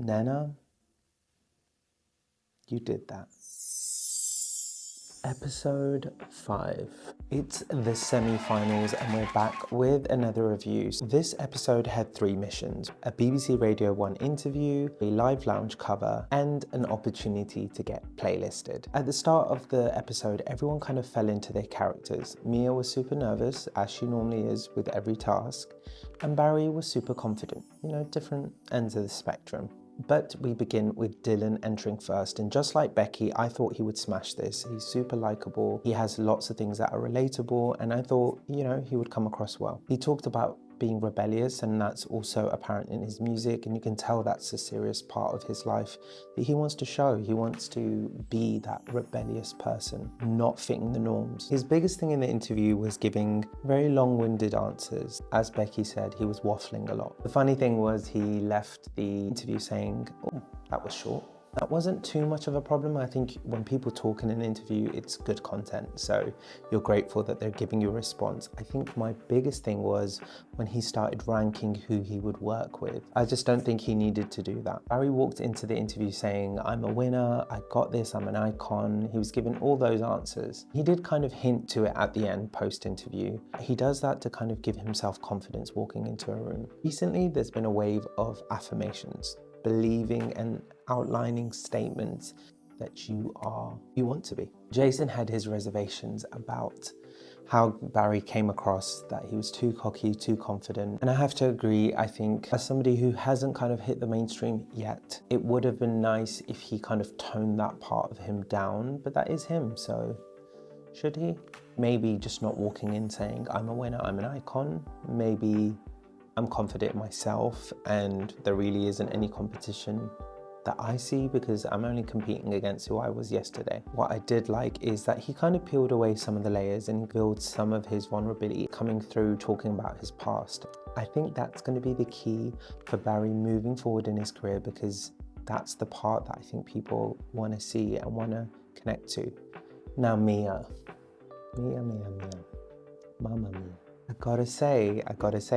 Nnenna, you did that. Episode 5. It's the semi-finals and we're back with another review. This episode had 3 missions: a BBC Radio 1 interview, a live lounge cover, and an opportunity to get playlisted. At the start of the episode, everyone kind of fell into their characters. Mia was super nervous, as she normally is with every task, and Barry was super confident. Different ends of the spectrum. But we begin with Dylan entering first, and just like Becky, I thought he would smash this. He's super likable, he has lots of things that are relatable, and I thought, he would come across well. He talked about being rebellious, and that's also apparent in his music, and you can tell that's a serious part of his life that he wants to show. He wants to be that rebellious person, not fitting the norms. His biggest thing in the interview was giving very long-winded answers. As Becky said, he was waffling a lot. The funny thing was he left the interview saying, "Oh, that was short." That wasn't too much of a problem. I think when people talk in an interview, it's good content, so you're grateful that they're giving you a response. I think my biggest thing was when he started ranking who he would work with. I just don't think he needed to do that. Barry walked into the interview saying, "I'm a winner, I got this, I'm an icon." He was given all those answers. He did kind of hint to it at the end, post-interview. He does that to kind of give himself confidence walking into a room. Recently, there's been a wave of affirmations, believing and outlining statements that you want to be. Jason had his reservations about how Barry came across, that he was too cocky, too confident. And I have to agree, I think as somebody who hasn't kind of hit the mainstream yet, it would have been nice if he kind of toned that part of him down, but that is him, so should he? Maybe just not walking in saying, "I'm a winner, I'm an icon." Maybe I'm confident in myself and there really isn't any competition that I see because I'm only competing against who I was yesterday. What I did like is that he kind of peeled away some of the layers and built some of his vulnerability coming through, talking about his past. I think that's going to be the key for Barry moving forward in his career, because that's the part that I think people want to see and want to connect to. Now Mia, Mamma Mia. I gotta say,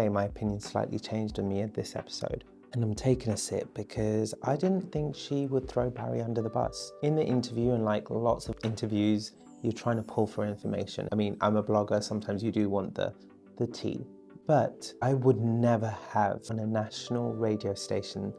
my opinion slightly changed on Mia this episode. And I'm taking a sip because I didn't think she would throw Barry under the bus. In the interview, and like lots of interviews, you're trying to pull for information. I mean, I'm a blogger, sometimes you do want the tea. But I would never have on a national radio station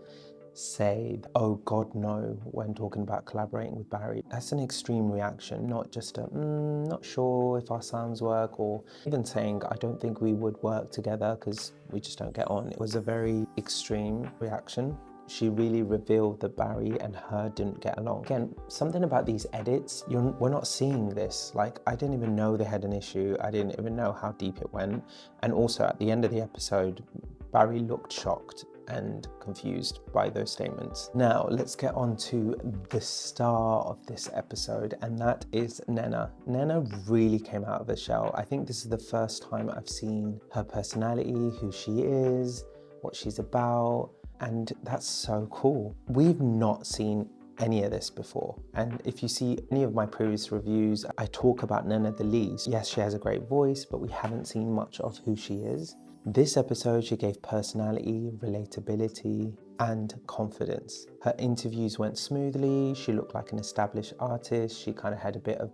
say, "Oh God, no," when talking about collaborating with Barry. That's an extreme reaction, not just a, "Not sure if our sounds work," or even saying, "I don't think we would work together because we just don't get on." It was a very extreme reaction. She really revealed that Barry and her didn't get along. Again, something about these edits, we're not seeing this. Like, I didn't even know they had an issue. I didn't even know how deep it went. And also at the end of the episode, Barry looked shocked and confused by those statements. Now, let's get on to the star of this episode, and that is Nnenna. Nnenna really came out of her shell. I think this is the first time I've seen her personality, who she is, what she's about, and that's so cool. We've not seen any of this before, and if you see any of my previous reviews, I talk about Nnenna the least. Yes, she has a great voice, but we haven't seen much of who she is. This episode, she gave personality, relatability, and confidence. Her interviews went smoothly. She looked like an established artist. She kind of had a bit of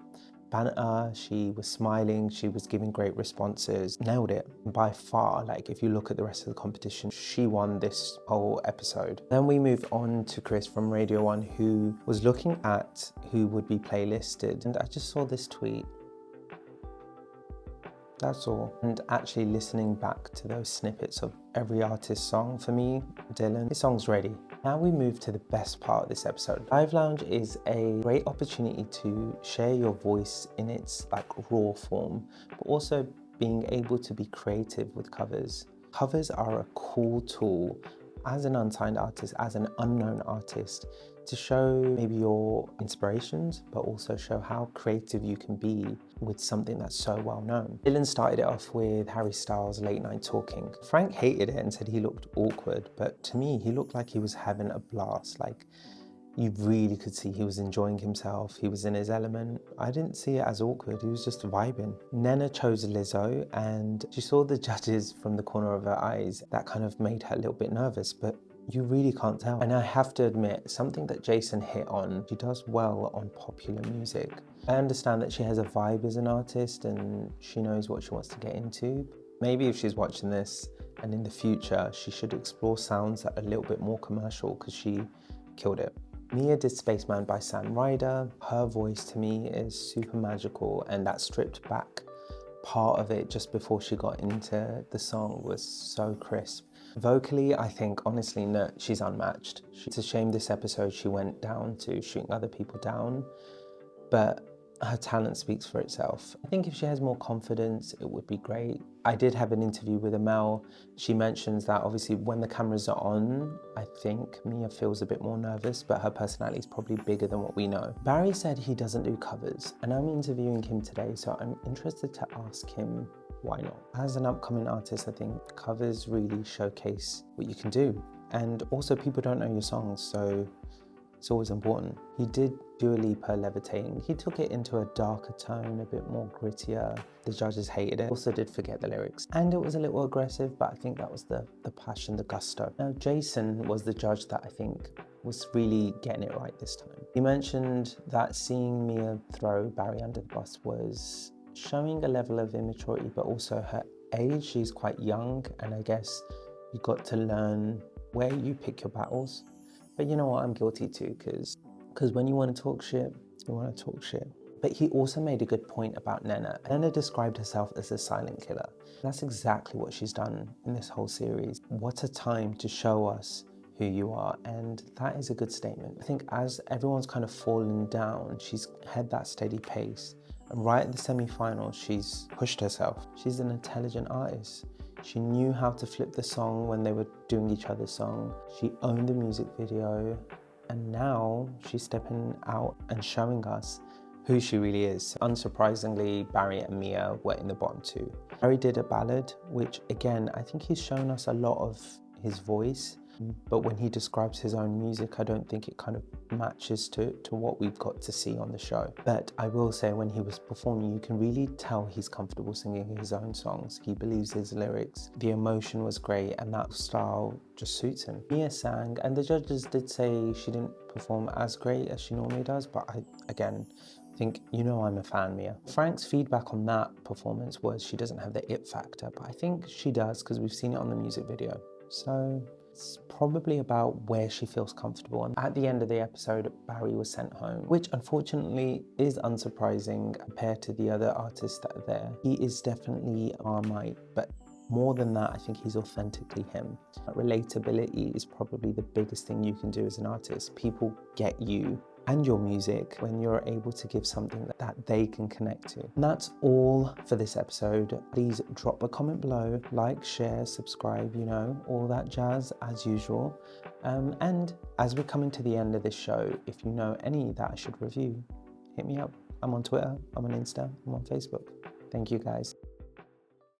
banter. She was smiling. She was giving great responses. Nailed it. By far, like if you look at the rest of the competition, she won this whole episode. Then we move on to Chris from Radio 1, who was looking at who would be playlisted. And I just saw this tweet. That's all. And actually listening back to those snippets of every artist's song, for me, Dylan, his song's ready. Now we move to the best part of this episode. Live Lounge is a great opportunity to share your voice in its raw form, but also being able to be creative with covers. Covers are a cool tool as an unsigned artist, as an unknown artist, to show maybe your inspirations, but also show how creative you can be with something that's so well known. Dylan started it off with Harry Styles' Late Night Talking. Frank hated it and said he looked awkward, but to me, he looked like he was having a blast. Like, you really could see he was enjoying himself. He was in his element. I didn't see it as awkward. He was just vibing. Nnenna chose Lillie-Jo, and she saw the judges from the corner of her eyes. That kind of made her a little bit nervous, but you really can't tell. And I have to admit, something that Jason hit on, she does well on popular music. I understand that she has a vibe as an artist and she knows what she wants to get into. Maybe if she's watching this and in the future, she should explore sounds that are a little bit more commercial, because she killed it. Mia did Spaceman by Sam Ryder. Her voice to me is super magical, and that stripped back part of it just before she got into the song was so crisp. Vocally, I think, honestly, no, she's unmatched. It's a shame this episode she went down to shooting other people down, but her talent speaks for itself. I think if she has more confidence, it would be great. I did have an interview with Amel. She mentions that obviously when the cameras are on, I think Mia feels a bit more nervous, but her personality is probably bigger than what we know. Barry said he doesn't do covers, and I'm interviewing him today, so I'm interested to ask him why not. As an upcoming artist, I think covers really showcase what you can do. And also, people don't know your songs, so it's always important. He did Dua Lipa Levitating. He took it into a darker tone, a bit more grittier. The judges hated it. Also did forget the lyrics. And it was a little aggressive, but I think that was the passion, the gusto. Now, Jason was the judge that I think was really getting it right this time. He mentioned that seeing Mia throw Barry under the bus was showing a level of immaturity, but also her age. She's quite young, and I guess you got to learn where you pick your battles. But you know what, I'm guilty too, because when you want to talk shit, you want to talk shit. But he also made a good point about Nnenna. Nnenna described herself as a silent killer. That's exactly what she's done in this whole series. What a time to show us who you are, and that is a good statement. I think as everyone's kind of fallen down, she's had that steady pace. And right at the semi-finals, she's pushed herself. She's an intelligent artist. She knew how to flip the song when they were doing each other's song. She owned the music video, and now she's stepping out and showing us who she really is. Unsurprisingly, Barry and Mia were in the bottom two. Barry did a ballad, which again, I think he's shown us a lot of his voice, but when he describes his own music, I don't think it kind of matches to what we've got to see on the show. But I will say, when he was performing, you can really tell he's comfortable singing his own songs. He believes his lyrics. The emotion was great, and that style just suits him. Mia sang, and the judges did say she didn't perform as great as she normally does, but I think, you know, I'm a fan, Mia. Frank's feedback on that performance was she doesn't have the it factor, but I think she does, because we've seen it on the music video. So it's probably about where she feels comfortable. And at the end of the episode, Barry was sent home, which unfortunately is unsurprising compared to the other artists that are there. He is definitely Marmite, but more than that, I think he's authentically him. Relatability is probably the biggest thing you can do as an artist. People get you and your music when you're able to give something that they can connect to. And that's all for this episode. Please drop a comment below, like, share, subscribe, you know, all that jazz as usual. And as we're coming to the end of this show, if you know any that I should review, hit me up. I'm on Twitter, I'm on Insta, I'm on Facebook. Thank you guys.